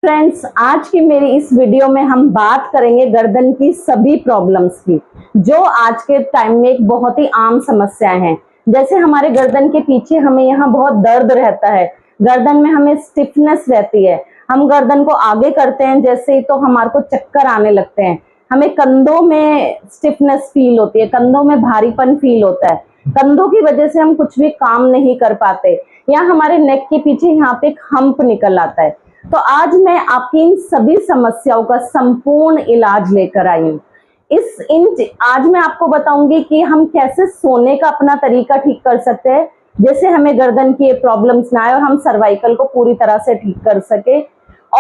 Friends, आज की मेरी इस वीडियो में हम बात करेंगे गर्दन की सभी प्रॉब्लम्स की, जो आज के टाइम में एक बहुत ही आम समस्याएं हैं। जैसे हमारे गर्दन के पीछे हमें यहाँ बहुत दर्द रहता है, गर्दन में हमें स्टिफनेस रहती है, हम गर्दन को आगे करते हैं जैसे ही तो हमारे को चक्कर आने लगते हैं, हमें कंधों में स्टिफनेस फील होती है, कंधों में भारीपन फील होता है, कंधों की वजह से हम कुछ भी काम नहीं कर पाते, या हमारे नेक के पीछे यहाँ पे एक हम्प निकल आता है। तो आज मैं आपकी इन सभी समस्याओं का संपूर्ण इलाज लेकर आई हूँ। आज मैं आपको बताऊंगी कि हम कैसे सोने का अपना तरीका ठीक कर सकते हैं, जैसे हमें गर्दन की प्रॉब्लम्स ना आए और हम सर्वाइकल को पूरी तरह से ठीक कर सके।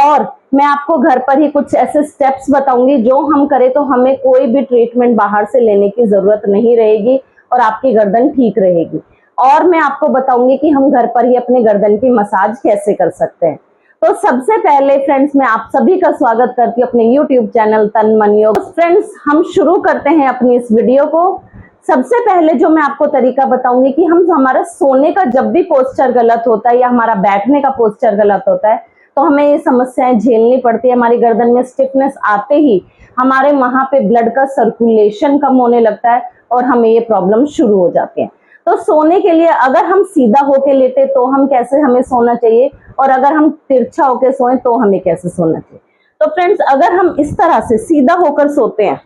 और मैं आपको घर पर ही कुछ ऐसे स्टेप्स बताऊंगी जो हम करें तो हमें कोई भी ट्रीटमेंट बाहर से लेने की जरूरत नहीं रहेगी और आपकी गर्दन ठीक रहेगी। और मैं आपको बताऊंगी कि हम घर पर ही अपने गर्दन की मसाज कैसे कर सकते हैं। तो सबसे पहले फ्रेंड्स, मैं आप सभी का स्वागत करती हूँ अपने YouTube चैनल तन मन योग। फ्रेंड्स, हम शुरू करते हैं अपनी इस वीडियो को। सबसे पहले जो मैं आपको तरीका बताऊंगी कि हम हमारा सोने का जब भी पोस्चर गलत होता है या हमारा बैठने का पोस्चर गलत होता है तो हमें ये समस्याएं झेलनी पड़ती है। हमारी गर्दन में स्टिफनेस आते ही हमारे वहां पे ब्लड का सर्कुलेशन कम होने लगता है और हमें ये प्रॉब्लम शुरू हो जाती है। तो सोने के लिए अगर हम सीधा होके लेटे तो हम कैसे हमें सोना चाहिए, और अगर हम तिरछा होकर सोएं तो हमें कैसे सोना चाहिए। तो फ्रेंड्स, अगर हम इस तरह से सीधा होकर सोते हैं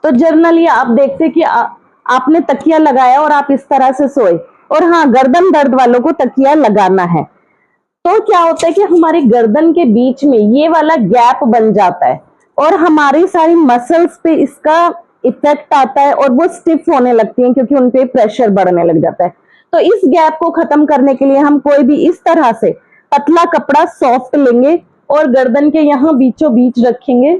तो जनरली आप देखते हैं कि आपने तकिया लगाया और आप इस तरह से सोए, और हाँ, गर्दन दर्द वालों को तकिया लगाना है। तो क्या होता है कि हमारी गर्दन के बीच में ये वाला गैप बन जाता है और हमारी सारी मसल्स पे इसका इफेक्ट आता है और वो स्टिफ होने लगती हैं क्योंकि उनपे प्रेशर बढ़ने लग जाता है। तो इस गैप को खत्म करने के लिए हम कोई भी इस तरह से पतला कपड़ा सॉफ्ट लेंगे और गर्दन के यहाँ बीचों बीच रखेंगे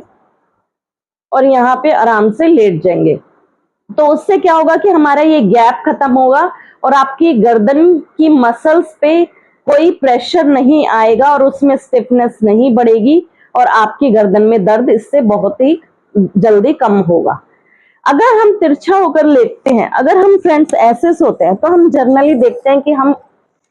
और यहाँ पे आराम से लेट जाएंगे। तो उससे क्या होगा कि हमारा ये गैप खत्म होगा और आपकी गर्दन की मसल्स पे कोई प्रेशर नहीं आएगा और उसमें स्टिफनेस नहीं बढ़ेगी और आपकी गर्दन में दर्द इससे बहुत ही जल्दी कम होगा। अगर हम तिरछा होकर लेटते हैं, अगर हम फ्रेंड्स ऐसे सोते हैं तो हम जनरली देखते हैं कि हम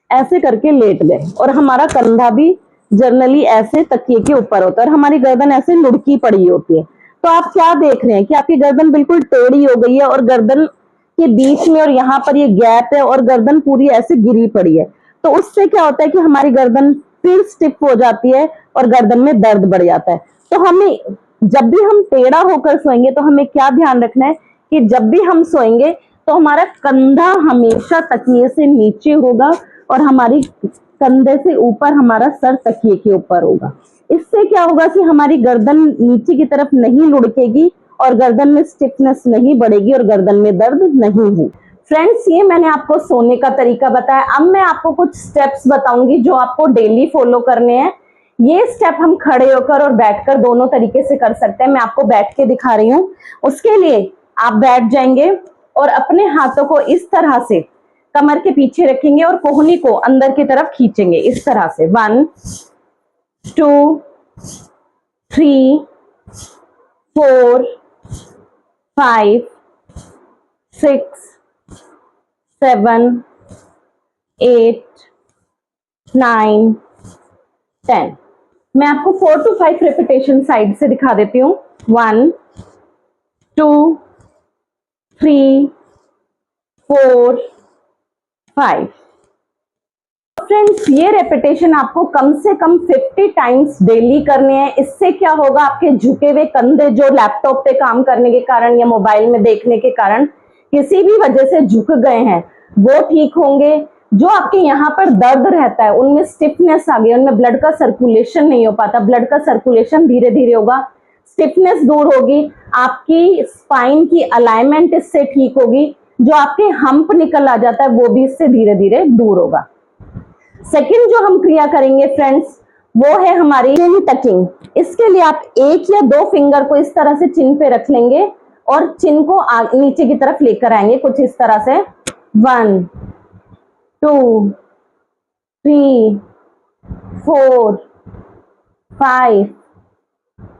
ऐसे करके लेट गए और हमारा कंधा भी जनरली ऐसे तकिए के ऊपर होता है और हमारी गर्दन ऐसे लुढ़की पड़ी होती है। तो आप क्या देख रहे हैं कि आपकी गर्दन बिल्कुल टेढ़ी हो गई है और गर्दन के बीच में और यहाँ पर ये गैप है और गर्दन पूरी ऐसे गिरी पड़ी है। तो उससे क्या होता है कि हमारी गर्दन फिर स्टिफ हो जाती है और गर्दन में दर्द बढ़ जाता है। तो हमें जब भी हम टेढ़ा होकर सोएंगे तो हमें क्या ध्यान रखना है कि जब भी हम सोएंगे तो हमारा कंधा हमेशा तकिए से नीचे होगा और हमारी कंधे से ऊपर हमारा सर तकिए के ऊपर होगा। इससे क्या होगा कि हमारी गर्दन नीचे की तरफ नहीं लुढ़केगी और गर्दन में स्टिफनेस नहीं बढ़ेगी और गर्दन में दर्द नहीं होगी। फ्रेंड्स, ये मैंने आपको सोने का तरीका बताया। अब मैं आपको कुछ स्टेप्स बताऊंगी जो आपको डेली फॉलो करने हैं। ये स्टेप हम खड़े होकर और बैठकर दोनों तरीके से कर सकते हैं। मैं आपको बैठ के दिखा रही हूँ। उसके लिए आप बैठ जाएंगे और अपने हाथों को इस तरह से कमर के पीछे रखेंगे और कोहनी को अंदर की तरफ खींचेंगे इस तरह से। 1 2 3 4 5 6 7 8 9 10। मैं आपको 4 to 5 रेपिटेशन साइड से दिखा देती हूँ। 1 2 3 4 5। फ्रेंड्स, ये रेपिटेशन आपको कम से कम 50 टाइम्स डेली करने हैं। इससे क्या होगा, आपके झुके हुए कंधे जो लैपटॉप पे काम करने के कारण या मोबाइल में देखने के कारण किसी भी वजह से झुक गए हैं वो ठीक होंगे। जो आपके यहाँ पर दर्द रहता है उनमें स्टिफनेस आ गई, उनमें ब्लड का सर्कुलेशन नहीं हो पाता, ब्लड का सर्कुलेशन धीरे धीरे होगा, स्टिफनेस दूर होगी, आपकी स्पाइन की अलाइनमेंट इससे ठीक होगी, जो आपके हम्प निकल आ जाता है वो भी इससे धीरे धीरे दूर होगा। सेकंड जो हम क्रिया करेंगे फ्रेंड्स, वो है हमारी चिन टचिंग। इसके लिए आप 1 या 2 फिंगर को इस तरह से चिन पे रख लेंगे और चिन को नीचे की तरफ लेकर आएंगे कुछ इस तरह से। 1 2 3 4 5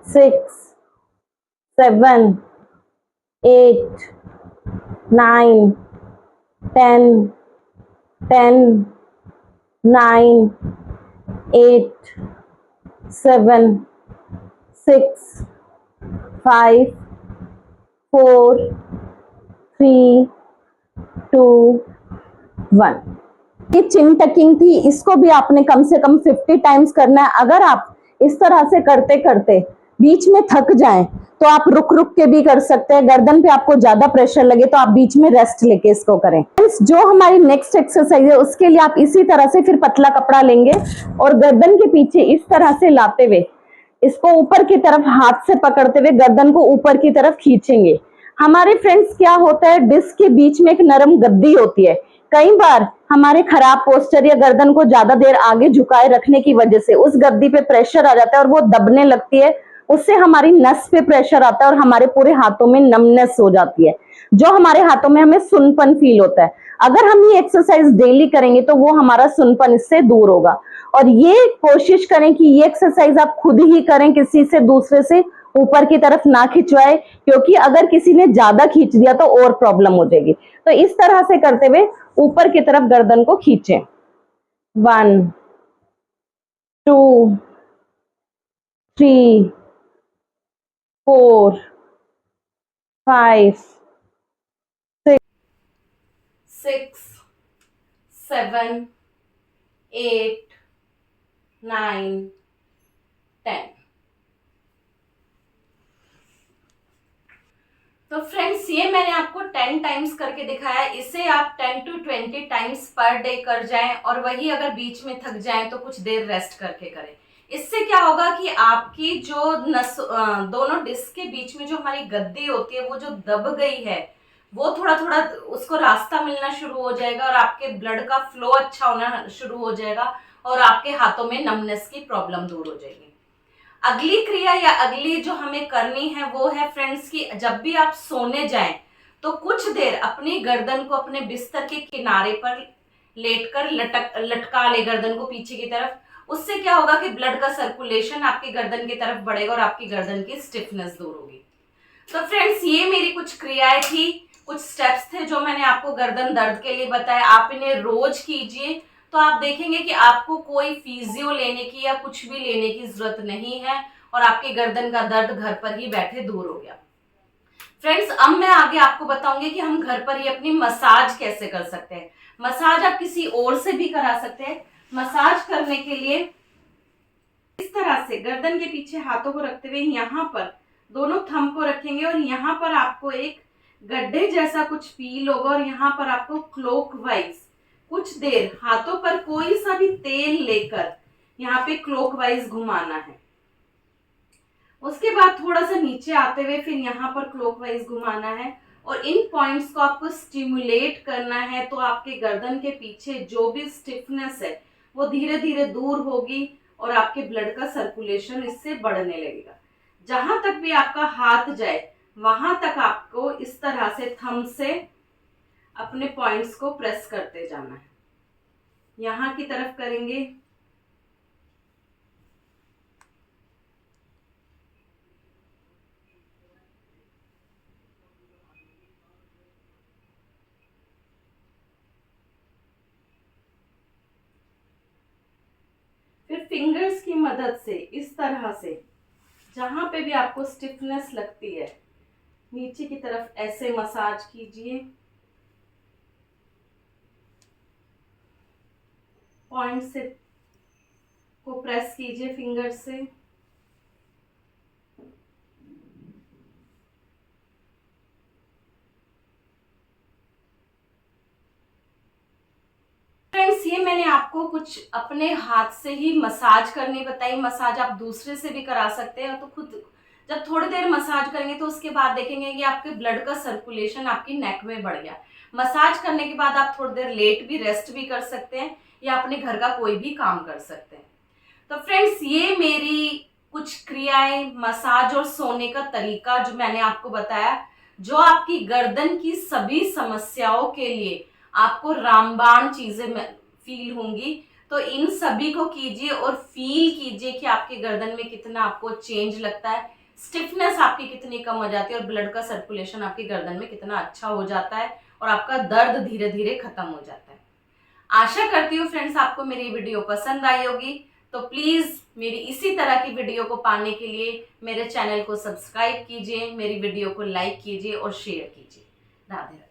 6 7 8 9 10 10 9 8 7 6 5 4 3 2 1। ये चिन टकिंग थी, इसको भी आपने कम से कम 50 टाइम्स करना है। अगर आप इस तरह से करते करते बीच में थक जाएं तो आप रुक रुक के भी कर सकते हैं। गर्दन पे आपको ज्यादा प्रेशर लगे तो आप बीच में रेस्ट लेके इसको करें। जो हमारी नेक्स्ट एक्सरसाइज है उसके लिए आप इसी तरह से फिर पतला कपड़ा लेंगे और गर्दन के पीछे इस तरह से लाते हुए इसको ऊपर की तरफ हाथ से पकड़ते हुए गर्दन को ऊपर की तरफ खींचेंगे। हमारे फ्रेंड्स क्या होता है, डिस्क के बीच में एक नरम गद्दी होती है। कई बार हमारे खराब पोस्चर या गर्दन को ज्यादा देर आगे झुकाए रखने की वजह से उस गद्दी पे प्रेशर आ जाता है और वो दबने लगती है। उससे हमारी नस पे प्रेशर आता है और हमारे पूरे हाथों में नमनेस हो जाती है, जो हमारे हाथों में हमें सुनपन फील होता है। अगर हम ये एक्सरसाइज डेली करेंगे तो वो हमारा सुनपन इससे दूर होगा। और ये कोशिश करें कि ये एक्सरसाइज आप खुद ही करें, किसी से दूसरे से ऊपर की तरफ ना खिंचवाए, क्योंकि अगर किसी ने ज्यादा खींच दिया तो और प्रॉब्लम हो जाएगी। तो इस तरह से करते हुए ऊपर की तरफ गर्दन को खींचें। 1 2 3 4 5 6 7 8 9 10। तो फ्रेंड्स, ये मैंने आपको 10 टाइम्स करके दिखाया। इसे आप 10 to 20 टाइम्स पर डे कर जाएं और वही अगर बीच में थक जाएं तो कुछ देर रेस्ट करके करें। इससे क्या होगा कि आपकी जो दोनों डिस्क के बीच में जो हमारी गद्दी होती है वो जो दब गई है वो थोड़ा थोड़ा उसको रास्ता मिलना शुरू हो जाएगा और आपके ब्लड का फ्लो अच्छा होना शुरू हो जाएगा और आपके हाथों में नमनेस की प्रॉब्लम दूर हो जाएगी। अगली क्रिया या अगली जो हमें करनी है वो है फ्रेंड्स कि जब भी आप सोने जाएं तो कुछ देर अपनी गर्दन को अपने बिस्तर के किनारे पर लेटकर लटका ले गर्दन को पीछे की तरफ। उससे क्या होगा कि ब्लड का सर्कुलेशन आपकी गर्दन की तरफ बढ़ेगा और आपकी गर्दन की स्टिफनेस दूर होगी। तो फ्रेंड्स, ये मेरी कुछ क्रियाएं थी, कुछ स्टेप्स थे जो मैंने आपको गर्दन दर्द के लिए बताया। आप इन्हें रोज कीजिए तो आप देखेंगे कि आपको कोई फिजियो लेने की या कुछ भी लेने की जरूरत नहीं है और आपके गर्दन का दर्द घर पर ही बैठे दूर हो गया। फ्रेंड्स, अब मैं आगे आपको बताऊंगी कि हम घर पर ही अपनी मसाज कैसे कर सकते हैं। मसाज आप किसी और से भी करा सकते हैं। मसाज करने के लिए इस तरह से गर्दन के पीछे हाथों को रखते हुए यहाँ पर दोनों थंब को रखेंगे और यहाँ पर आपको एक गड्ढे जैसा कुछ फील होगा और यहाँ पर आपको क्लॉकवाइज कुछ देर हाथों पर कोई सा भी तेल लेकर यहाँ पे क्लॉकवाइज घुमाना है। उसके बाद थोड़ा सा नीचे आते हुए फिर यहाँ पर क्लॉकवाइज घुमाना है और इन पॉइंट्स को आपको स्टिमुलेट करना है। तो आपके गर्दन के पीछे जो भी स्टिफनेस है वो धीरे धीरे दूर होगी और आपके ब्लड का सर्कुलेशन इससे बढ़ने लगेगा। जहां तक भी आपका हाथ जाए वहां तक आपको इस तरह से थंब से अपने पॉइंट्स को प्रेस करते जाना है। यहाँ की तरफ करेंगे, फिर फिंगर्स की मदद से इस तरह से जहां पे भी आपको स्टिफनेस लगती है नीचे की तरफ ऐसे मसाज कीजिए। पॉइंट से को प्रेस कीजिए फिंगर से। फ्रेंड्स, ये मैंने आपको कुछ अपने हाथ से ही मसाज करनी बताई। मसाज आप दूसरे से भी करा सकते हैं। तो खुद जब थोड़ी देर मसाज करेंगे तो उसके बाद देखेंगे कि आपके ब्लड का सर्कुलेशन आपकी नेक में बढ़ गया। मसाज करने के बाद आप थोड़ी देर लेट भी रेस्ट भी कर सकते हैं या अपने घर का कोई भी काम कर सकते हैं। तो फ्रेंड्स, ये मेरी कुछ क्रियाएं, मसाज और सोने का तरीका जो मैंने आपको बताया, जो आपकी गर्दन की सभी समस्याओं के लिए आपको रामबाण चीजें फील होंगी। तो इन सभी को कीजिए और फील कीजिए कि आपके गर्दन में कितना आपको चेंज लगता है, स्टिफनेस आपकी कितनी कम हो जाती है और ब्लड का सर्कुलेशन आपकी गर्दन में कितना अच्छा हो जाता है और आपका दर्द धीरे धीरे खत्म हो जाता है। आशा करती हूँ फ्रेंड्स आपको मेरी वीडियो पसंद आई होगी। तो प्लीज़ मेरी इसी तरह की वीडियो को पाने के लिए मेरे चैनल को सब्सक्राइब कीजिए, मेरी वीडियो को लाइक कीजिए और शेयर कीजिए। राधे राधे।